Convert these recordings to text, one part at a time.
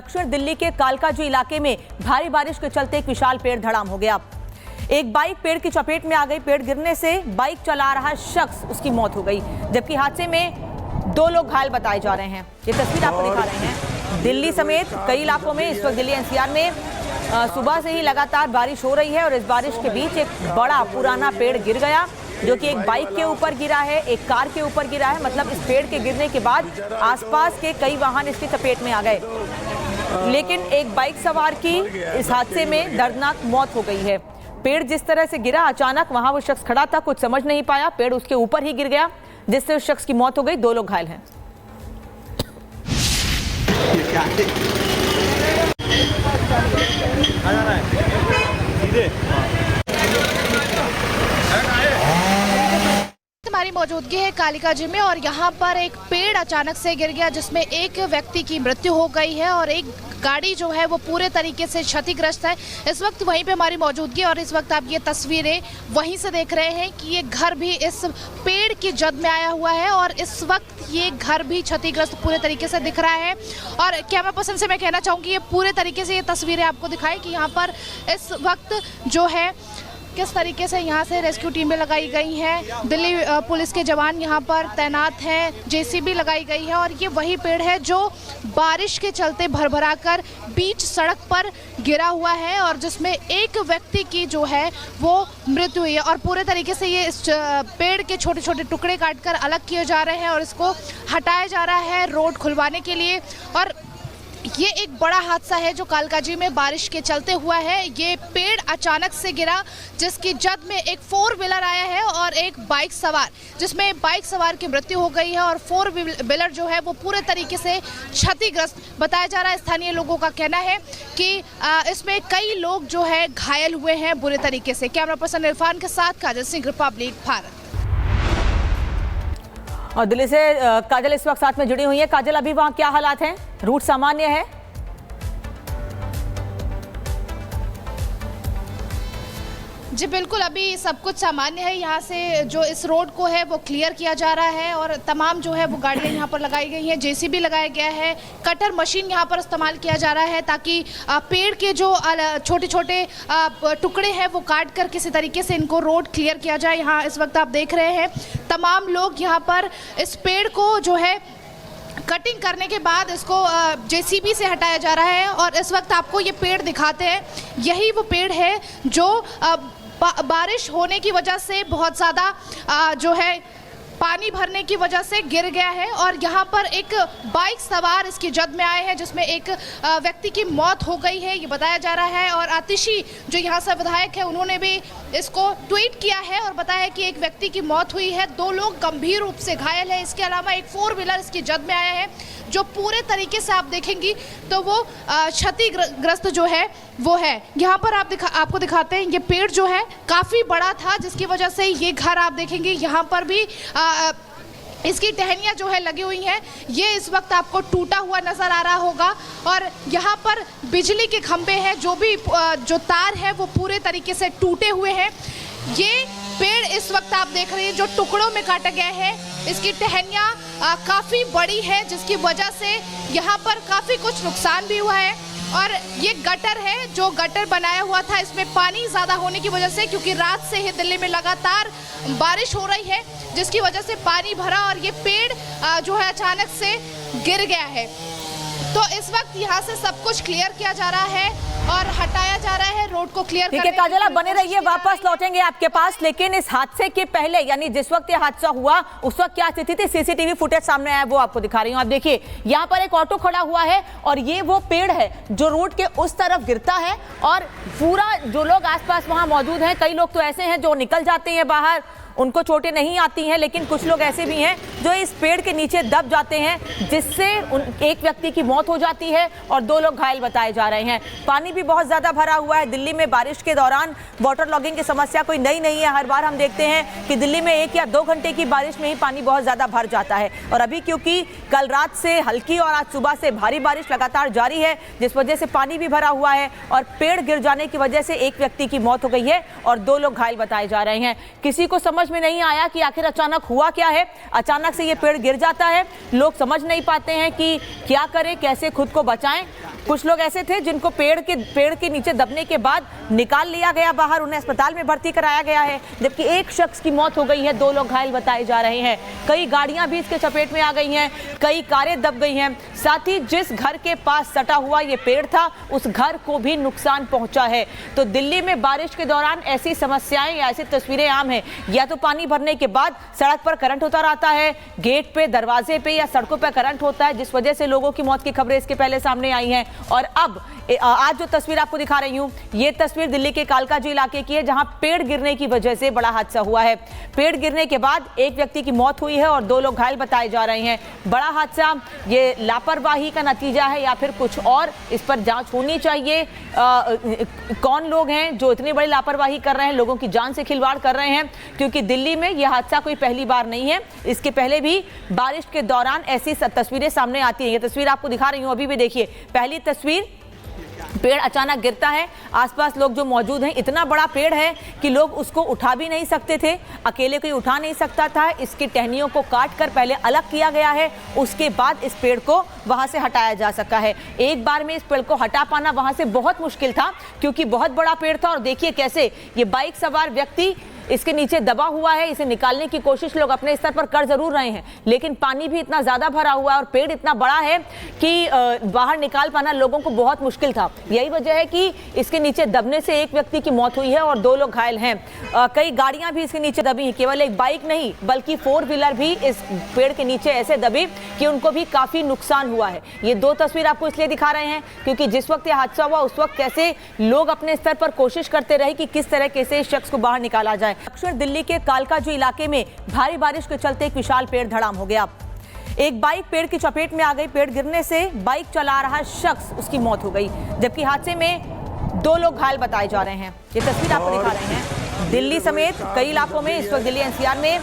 दक्षिण दिल्ली के कालकाजी इलाके में भारी बारिश के चलते एक विशाल पेड़ धड़ाम हो गया। एक बाइक पेड़ की चपेट में आ गई। पेड़ गिरने से बाइक चला रहा शख्स उसकी मौत हो गई, जबकि हादसे में 2 लोग घायल बताए जा रहे हैं। ये तस्वीर आपको दिखा रहे हैं। दिल्ली समेत कई इलाकों में इस वक्त दिल्ली एनसीआर में सुबह से ही लगातार बारिश हो रही है और इस बारिश के बीच एक बड़ा पुराना पेड़ गिर गया, जो कि एक बाइक के ऊपर गिरा है, एक कार के ऊपर गिरा है। मतलब इस पेड़ के गिरने के बाद आसपास के कई वाहन इसकी चपेट में आ गए, लेकिन एक बाइक सवार की इस हादसे में दर्दनाक मौत हो गई है। पेड़ जिस तरह से गिरा, अचानक वहां वो शख्स खड़ा था, कुछ समझ नहीं पाया, पेड़ उसके ऊपर ही गिर गया, जिससे उस शख्स की मौत हो गई। 2 लोग घायल हैं। हमारी मौजूदगी है कालिकाजी में और यहाँ पर एक पेड़ अचानक से गिर गया, जिसमें एक व्यक्ति की मृत्यु हो गई है और एक गाड़ी जो है वो पूरे तरीके से क्षतिग्रस्त है। इस वक्त वहीं पे हमारी मौजूदगी और इस वक्त आप ये तस्वीरें वहीं से देख रहे हैं कि ये घर भी इस पेड़ की जद में आया हुआ है और इस वक्त ये घर भी क्षतिग्रस्त पूरे तरीके से दिख रहा है। और कैमरा पर्सन से मैं कहना चाहूँगी ये पूरे तरीके से ये तस्वीरें आपको दिखाएं कि यहाँ पर इस वक्त जो है किस तरीके से यहाँ से रेस्क्यू टीमें लगाई गई हैं। दिल्ली पुलिस के जवान यहाँ पर तैनात हैं, जेसीबी लगाई गई है और ये वही पेड़ है जो बारिश के चलते भरभरा कर बीच सड़क पर गिरा हुआ है और जिसमें एक व्यक्ति की जो है वो मृत्यु हुई है। और पूरे तरीके से ये इस पेड़ के छोटे छोटे टुकड़े काटकर अलग किए जा रहे हैं और इसको हटाया जा रहा है रोड खुलवाने के लिए। और ये एक बड़ा हादसा है जो कालकाजी में बारिश के चलते हुआ है। ये पेड़ अचानक से गिरा, जिसकी जद में एक 4 व्हीलर आया है और एक बाइक सवार, जिसमें बाइक सवार की मृत्यु हो गई है और 4 व्हीलर जो है वो पूरे तरीके से क्षतिग्रस्त बताया जा रहा है। स्थानीय लोगों का कहना है कि इसमें कई लोग जो है घायल हुए हैं बुरे तरीके से। कैमरा पर्सन इरफान के साथ काजल सिंह, रिपब्लिक भारत। और दिल्ली से काजल इस वक्त साथ में जुड़ी हुई है। काजल, अभी वहां क्या हालात हैं? रूट सामान्य है? जी बिल्कुल, अभी सब कुछ सामान्य है। यहाँ से जो इस रोड को है वो क्लियर किया जा रहा है और तमाम जो है वो गाड़ियाँ यहाँ पर लगाई गई हैं, जेसीबी लगाया गया है, कटर मशीन यहाँ पर इस्तेमाल किया जा रहा है ताकि पेड़ के जो छोटे छोटे टुकड़े हैं वो काट कर किसी तरीके से इनको रोड क्लियर किया जाए। यहाँ इस वक्त आप देख रहे हैं तमाम लोग यहाँ पर इस पेड़ को जो है कटिंग करने के बाद इसको जेसीबी से हटाया जा रहा है। और इस वक्त आपको ये पेड़ दिखाते हैं, यही वो पेड़ है जो बारिश होने की वजह से बहुत ज़्यादा जो है पानी भरने की वजह से गिर गया है। और यहाँ पर एक बाइक सवार इसकी जद में आए हैं, जिसमें एक व्यक्ति की मौत हो गई है, ये बताया जा रहा है। और आतिशी जो यहाँ से विधायक है, उन्होंने भी इसको ट्वीट किया है और बताया कि एक व्यक्ति की मौत हुई है, 2 लोग गंभीर रूप से घायल है। इसके अलावा एक 4 व्हीलर इसकी जद में आया है, जो पूरे तरीके से आप देखेंगी तो वो क्षतिग्रस्त जो है वो है। यहाँ पर आपको दिखाते हैं, ये पेड़ जो है काफ़ी बड़ा था, जिसकी वजह से ये घर आप देखेंगे यहाँ पर भी इसकी टहनियाँ जो है लगी हुई हैं, ये इस वक्त आपको टूटा हुआ नज़र आ रहा होगा। और यहाँ पर बिजली के खंभे हैं, जो तार है वो पूरे तरीके से टूटे हुए हैं। ये पेड़ इस वक्त आप देख रहे हैं जो टुकड़ों में काटा गया है, इसकी टहनियाँ काफ़ी बड़ी है, जिसकी वजह से यहाँ पर काफ़ी कुछ नुकसान भी हुआ है। और ये गटर है, जो गटर बनाया हुआ था, इसमें पानी ज़्यादा होने की वजह से, क्योंकि रात से ही दिल्ली में लगातार बारिश हो रही है, जिसकी वजह से पानी भरा और ये पेड़ जो है अचानक से गिर गया है। तो इस वक्त यहाँ से सब कुछ क्लियर किया जा रहा है और हटाया जा रहा है रोड को क्लियर। ठीक है काजल, आप बने रहिए, वापस लौटेंगे आपके पास। लेकिन इस हादसे के पहले, यानी जिस वक्त ये हादसा हुआ उस वक्त क्या स्थिति थी? सीसीटीवी फुटेज सामने आया, वो आपको दिखा रही हूँ। आप देखिए, यहाँ पर एक ऑटो खड़ा हुआ है और ये वो पेड़ है जो रोड के उस तरफ गिरता है और पूरा जो लोग आसपास वहां मौजूद हैं, कई लोग तो ऐसे हैं जो निकल जाते हैं बाहर, उनको चोटें नहीं आती हैं, लेकिन कुछ लोग ऐसे भी हैं जो इस पेड़ के नीचे दब जाते हैं, जिससे एक व्यक्ति की मौत हो जाती है और 2 लोग घायल बताए जा रहे हैं। पानी भी बहुत ज़्यादा भरा हुआ है। दिल्ली में बारिश के दौरान वाटर लॉगिंग की समस्या कोई नई नहीं है। हर बार हम देखते हैं कि दिल्ली में 1 या 2 घंटे की बारिश में ही पानी बहुत ज़्यादा भर जाता है। और अभी क्योंकि कल रात से हल्की और आज सुबह से भारी बारिश लगातार जारी है, जिस वजह से पानी भी भरा हुआ है और पेड़ गिर जाने की वजह से एक व्यक्ति की मौत हो गई है और 2 लोग घायल बताए जा रहे हैं। किसी को समझ समझ में नहीं आया कि आखिर अचानक हुआ क्या है। अचानक से ये पेड़ गिर जाता है, लोग समझ नहीं पाते हैं कि क्या करें, कैसे खुद को बचाएं। कुछ लोग ऐसे थे जिनको पेड़ के नीचे दबने के बाद निकाल लिया गया बाहर, उन्हें अस्पताल में भर्ती कराया गया है, जबकि एक शख्स की मौत हो गई है, 2 लोग घायल बताए जा रहे हैं। कई गाड़ियां भी इसके चपेट में आ गई हैं, कई कारें दब गई हैं। साथ ही जिस घर के पास सटा हुआ ये पेड़ था, उस घर को भी नुकसान पहुंचा है। तो दिल्ली में बारिश के दौरान ऐसी समस्याएं या ऐसी तस्वीरें आम हैं। या तो पानी भरने के बाद सड़क पर करंट होता रहता है, गेट पे, दरवाजे पे या सड़कों पर करंट होता है, जिस वजह से लोगों की मौत की खबरें इसके पहले सामने आई हैं। और अब आज जो तस्वीर आपको दिखा रही हूं, ये तस्वीर दिल्ली के कालकाजी इलाके की है, जहां पेड़ गिरने की वजह से बड़ा हादसा हुआ है। पेड़ गिरने के बाद एक व्यक्ति की मौत हुई है और 2 लोग घायल बताए जा रहे हैं। बड़ा हादसा, ये लापरवाही का नतीजा है या फिर कुछ और? इस पर जांच होनी चाहिए। कौन लोग हैं जो इतनी बड़ी लापरवाही कर रहे हैं, लोगों की जान से खिलवाड़ कर रहे हैं? क्योंकि दिल्ली में यह हादसा कोई पहली बार नहीं है, इसके पहले भी बारिश के दौरान ऐसी तस्वीरें सामने आती हैं। ये तस्वीर आपको दिखा रही हूं, अभी भी देखिए। पहली तस्वीर, पेड़ अचानक गिरता है, आसपास लोग जो मौजूद हैं, इतना बड़ा पेड़ है कि लोग उसको उठा भी नहीं सकते थे, अकेले कोई उठा नहीं सकता था। इसकी टहनियों को काट कर पहले अलग किया गया है, उसके बाद इस पेड़ को वहां से हटाया जा सका है। एक बार में इस पेड़ को हटा पाना वहां से बहुत मुश्किल था, क्योंकि बहुत बड़ा पेड़ था। और देखिए कैसे ये बाइक सवार व्यक्ति इसके नीचे दबा हुआ है। इसे निकालने की कोशिश लोग अपने स्तर पर कर जरूर रहे हैं, लेकिन पानी भी इतना ज्यादा भरा हुआ है और पेड़ इतना बड़ा है कि बाहर निकाल पाना लोगों को बहुत मुश्किल था। यही वजह है कि इसके नीचे दबने से एक व्यक्ति की मौत हुई है और 2 लोग घायल हैं। कई गाड़ियां भी इसके नीचे दबी हैं, केवल एक बाइक नहीं बल्कि 4 व्हीलर भी इस पेड़ के नीचे ऐसे दबी कि उनको भी काफी नुकसान हुआ है। ये 2 तस्वीर आपको इसलिए दिखा रहे हैं क्योंकि जिस वक्त यह हादसा हुआ उस वक्त कैसे लोग अपने स्तर पर कोशिश करते रहे कि किस तरह से इस शख्स को बाहर निकाला जाए। अक्सर दिल्ली के कालकाजी इलाके में भारी बारिश के चलते एक विशाल पेड़ धड़ाम हो गया। एक बाइक पेड़ की चपेट में आ गई। पेड़ गिरने से बाइक चला रहा शख्स, उसकी मौत हो गई, जबकि हादसे में 2 लोग घायल बताए जा रहे हैं। ये तस्वीर आपको दिखा रहे हैं। दिल्ली समेत कई इलाकों में इस वक्त दिल्ली एनसीआर में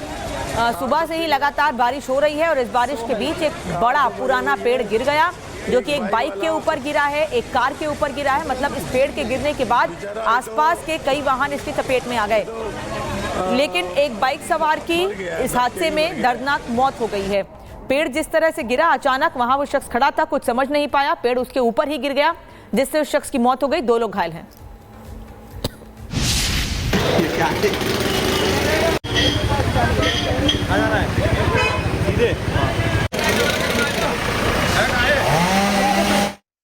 सुबह से ही लगातार बारिश हो रही है और इस बारिश के बीच एक बड़ा पुराना पेड़ गिर गया, जो कि एक बाइक के ऊपर गिरा है, एक कार के ऊपर गिरा है। मतलब इस पेड़ के गिरने के बाद आसपास के कई वाहन इसकी चपेट में आ गए, लेकिन एक बाइक सवार की इस हादसे में दर्दनाक मौत हो गई है। पेड़ जिस तरह से गिरा, अचानक वहां वो शख्स खड़ा था, कुछ समझ नहीं पाया, पेड़ उसके ऊपर ही गिर गया, जिससे उस शख्स की मौत हो गई। 2 लोग घायल हैं।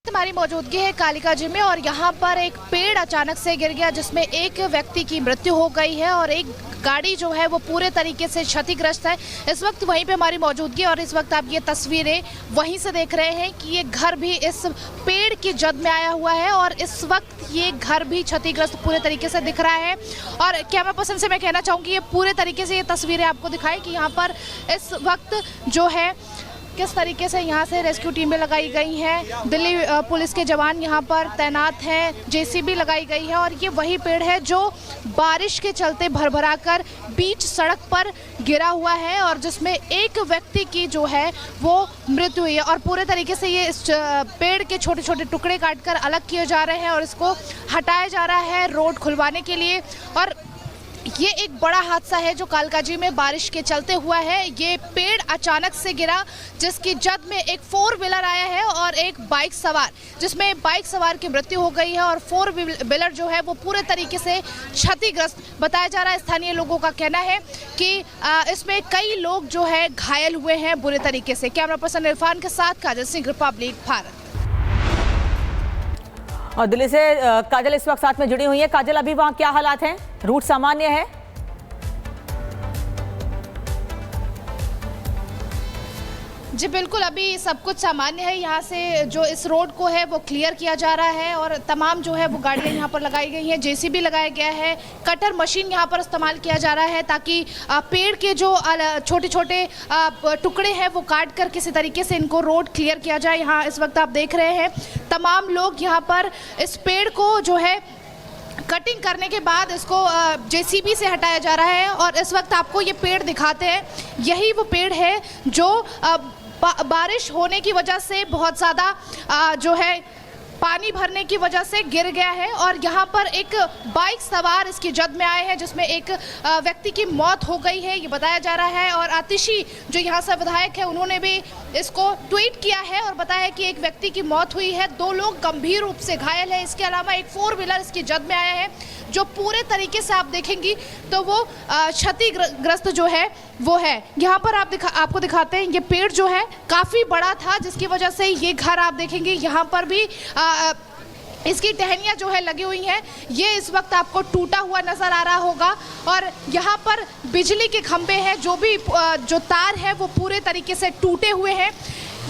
हमारी मौजूदगी है कालिकाजी में और यहाँ पर एक पेड़ अचानक से गिर गया, जिसमें एक व्यक्ति की मृत्यु हो गई है और एक गाड़ी जो है वो पूरे तरीके से क्षतिग्रस्त है। इस वक्त वहीं पे हमारी मौजूदगी और इस वक्त आप ये तस्वीरें वहीं से देख रहे हैं कि ये घर भी इस पेड़ की जद में आया हुआ है और इस वक्त ये घर भी क्षतिग्रस्त पूरे तरीके से दिख रहा है। और कैमरा पर्सन से मैं कहना चाहूँगी ये पूरे तरीके से ये तस्वीरें आपको दिखाएं कि यहाँ पर इस वक्त जो है किस तरीके से यहाँ से रेस्क्यू टीमें लगाई गई हैं। दिल्ली पुलिस के जवान यहाँ पर तैनात हैं, जेसीबी लगाई गई है और ये वही पेड़ है जो बारिश के चलते भरभरा कर बीच सड़क पर गिरा हुआ है और जिसमें एक व्यक्ति की जो है वो मृत्यु हुई है। और पूरे तरीके से ये इस पेड़ के छोटे छोटे टुकड़े काटकर अलग किए जा रहे हैं और इसको हटाया जा रहा है रोड खुलवाने के लिए। और ये एक बड़ा हादसा है जो कालकाजी में बारिश के चलते हुआ है। ये पेड़ अचानक से गिरा, जिसकी जद में एक 4 व्हीलर आया है और एक बाइक सवार, जिसमें बाइक सवार की मृत्यु हो गई है और 4 व्हीलर जो है वो पूरे तरीके से क्षतिग्रस्त बताया जा रहा है। स्थानीय लोगों का कहना है कि इसमें कई लोग जो है घायल हुए हैं बुरे तरीके से। कैमरा पर्सन इरफान के साथ काजल सिंह, रिपब्लिक भारत। और दिल्ली से काजल इस वक्त साथ में जुड़ी हुई है। काजल, अभी वहां क्या हालात हैं? रूट सामान्य है? जी बिल्कुल, अभी सब कुछ सामान्य है। यहाँ से जो इस रोड को है वो क्लियर किया जा रहा है और तमाम जो है वो गाड़ियाँ यहाँ पर लगाई गई हैं, जेसीबी लगाया गया है, कटर मशीन यहाँ पर इस्तेमाल किया जा रहा है ताकि पेड़ के जो छोटे छोटे टुकड़े हैं वो काट कर किसी तरीके से इनको रोड क्लियर किया जाए। यहाँ इस वक्त आप देख रहे हैं तमाम लोग यहाँ पर इस पेड़ को जो है कटिंग करने के बाद इसको जेसीबी से हटाया जा रहा है। और इस वक्त आपको ये पेड़ दिखाते हैं, यही वो पेड़ है जो बारिश होने की वजह से बहुत ज़्यादा जो है पानी भरने की वजह से गिर गया है और यहाँ पर एक बाइक सवार इसकी जद में आए हैं, जिसमें एक व्यक्ति की मौत हो गई है, ये बताया जा रहा है। और आतिशी जो यहाँ से विधायक है, उन्होंने भी इसको ट्वीट किया है और बताया कि एक व्यक्ति की मौत हुई है, 2 लोग गंभीर रूप से घायल है। इसके अलावा एक 4 व्हीलर इसकी जद में आया है, जो पूरे तरीके से आप देखेंगी तो वो क्षतिग्रस्त जो है वो है। यहाँ पर आपको दिखाते हैं, ये पेड़ जो है काफ़ी बड़ा था, जिसकी वजह से ये घर आप देखेंगे यहाँ पर भी इसकी टहनियाँ जो है लगी हुई हैं, ये इस वक्त आपको टूटा हुआ नज़र आ रहा होगा। और यहाँ पर बिजली के खंभे हैं, जो तार है वो पूरे तरीके से टूटे हुए हैं।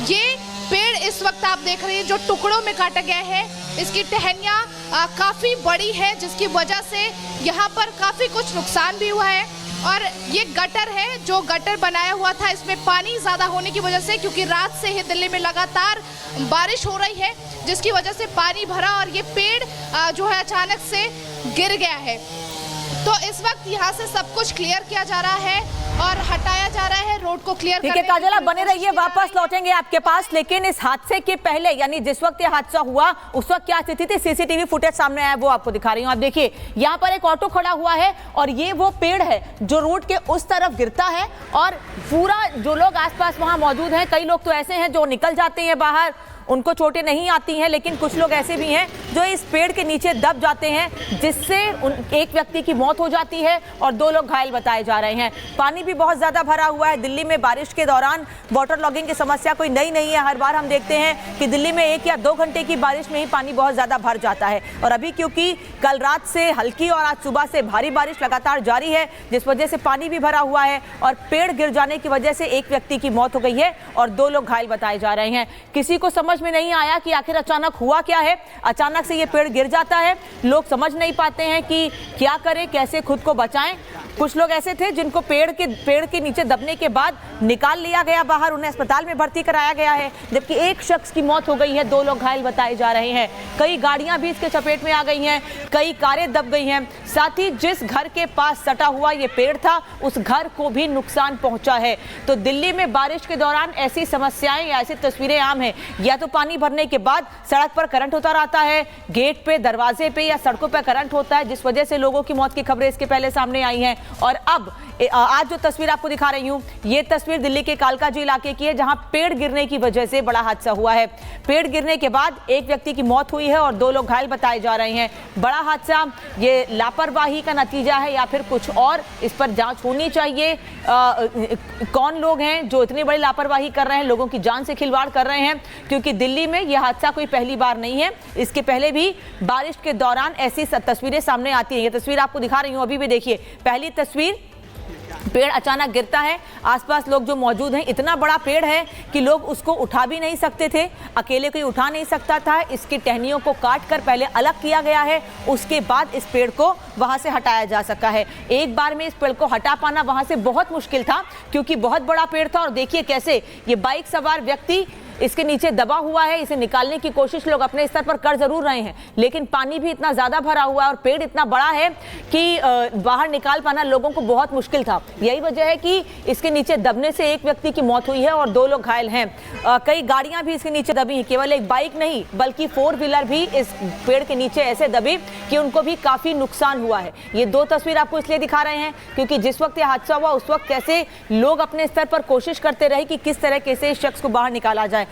ये पेड़ इस वक्त आप देख रहे हैं जो टुकड़ों में काटा गया है, इसकी टहनियाँ काफ़ी बड़ी है, जिसकी वजह से यहाँ पर काफ़ी कुछ नुकसान भी हुआ है। और ये गटर है, जो गटर बनाया हुआ था, इसमें पानी ज़्यादा होने की वजह से, क्योंकि रात से ही दिल्ली में लगातार बारिश हो रही है, जिसकी वजह से पानी भरा और ये पेड़ जो है अचानक से गिर गया है। तो इस वक्त यहाँ से सब कुछ क्लियर किया जा रहा है और हटाया जा रहा है, रोड को क्लियर ठीक है काजल, आप बने रहिए, वापस लौटेंगे आपके पास। लेकिन इस हादसे के पहले, यानी जिस वक्त ये हादसा हुआ उस वक्त क्या स्थिति थी, सीसीटीवी फुटेज सामने आया, वो आपको दिखा रही हूँ। आप देखिए, यहाँ पर एक ऑटो खड़ा हुआ है और ये वो पेड़ है जो रोड के उस तरफ गिरता है और पूरा जो लोग आसपास वहां मौजूद हैं, कई लोग तो ऐसे हैं जो निकल जाते हैं बाहर, उनको चोटें नहीं आती हैं, लेकिन कुछ लोग ऐसे भी हैं जो इस पेड़ के नीचे दब जाते हैं, जिससे एक व्यक्ति की मौत हो जाती है और 2 लोग घायल बताए जा रहे हैं। पानी भी बहुत ज़्यादा भरा हुआ है। दिल्ली में बारिश के दौरान वाटर लॉगिंग की समस्या कोई नई नहीं है। हर बार हम देखते हैं कि दिल्ली में 1 या 2 घंटे की बारिश में ही पानी बहुत ज़्यादा भर जाता है। और अभी क्योंकि कल रात से हल्की और आज सुबह से भारी बारिश लगातार जारी है, जिस वजह से पानी भी भरा हुआ है और पेड़ गिर जाने की वजह से एक व्यक्ति की मौत हो गई है और 2 लोग घायल बताए जा रहे हैं। किसी को समझ में नहीं आया कि आखिर अचानक हुआ क्या है, अचानक से ये पेड़ गिर जाता है। लोग समझ नहीं पाते हैं कि क्या करें, कैसे खुद को बचाएं। कुछ लोग ऐसे थे जिनको पेड़ के नीचे दबने के बाद निकाल लिया गया बाहर, उन्हें अस्पताल में भर्ती कराया गया है, जबकि एक शख्स की मौत हो गई है, 2 लोग घायल बताए जा रहे हैं। कई गाड़ियां भी इसके चपेट में आ गई हैं, कई कारें दब गई हैं। साथ ही जिस घर के पास सटा हुआ ये पेड़ था, उस घर को भी नुकसान पहुंचा है। तो दिल्ली में बारिश के दौरान ऐसी समस्याएं या ऐसी तस्वीरें आम हैं। या तो पानी भरने के बाद सड़क पर करंट होता रहता है, गेट पे, दरवाजे पे या सड़कों पर करंट होता है, जिस वजह से लोगों की मौत की खबरें इसके पहले सामने आई हैं। और अब आज जो तस्वीर आपको दिखा रही हूं, ये तस्वीर दिल्ली के कालकाजी इलाके की है, जहां पेड़ गिरने की वजह से बड़ा हादसा हुआ है। पेड़ गिरने के बाद एक व्यक्ति की मौत हुई है और 2 लोग घायल बताए जा रहे हैं। बड़ा हादसा, ये लापरवाही का नतीजा है या फिर कुछ और, इस पर जांच होनी चाहिए। कौन लोग हैं जो इतनी बड़ी लापरवाही कर रहे हैं, लोगों की जान से खिलवाड़ कर रहे हैं, क्योंकि दिल्ली में यह हादसा कोई पहली बार नहीं है। इसके पहले भी बारिश के दौरान ऐसी तस्वीरें सामने आती हैं। ये तस्वीर आपको दिखा रही हूं, अभी भी देखिए। पहली तस्वीर, पेड़ अचानक गिरता है, आसपास लोग जो मौजूद हैं, इतना बड़ा पेड़ है कि लोग उसको उठा भी नहीं सकते थे, अकेले कोई उठा नहीं सकता था। इसकी टहनियों को काट कर पहले अलग किया गया है, उसके बाद इस पेड़ को वहां से हटाया जा सका है। एक बार में इस पेड़ को हटा पाना वहां से बहुत मुश्किल था, क्योंकि बहुत बड़ा पेड़ था। और देखिए कैसे ये बाइक सवार व्यक्ति इसके नीचे दबा हुआ है, इसे निकालने की कोशिश लोग अपने स्तर पर कर जरूर रहे हैं, लेकिन पानी भी इतना ज्यादा भरा हुआ है और पेड़ इतना बड़ा है कि बाहर निकाल पाना लोगों को बहुत मुश्किल था। यही वजह है कि इसके नीचे दबने से एक व्यक्ति की मौत हुई है और 2 लोग घायल हैं। कई गाड़ियां भी इसके नीचे दबी हैं, केवल एक बाइक नहीं बल्कि 4 व्हीलर भी इस पेड़ के नीचे ऐसे दबी कि उनको भी काफी नुकसान हुआ है। ये 2 तस्वीर आपको इसलिए दिखा रहे हैं क्योंकि जिस वक्त यह हादसा हुआ उस वक्त कैसे लोग अपने स्तर पर कोशिश करते रहे कि किस तरीके से इस शख्स को बाहर निकाला जाए।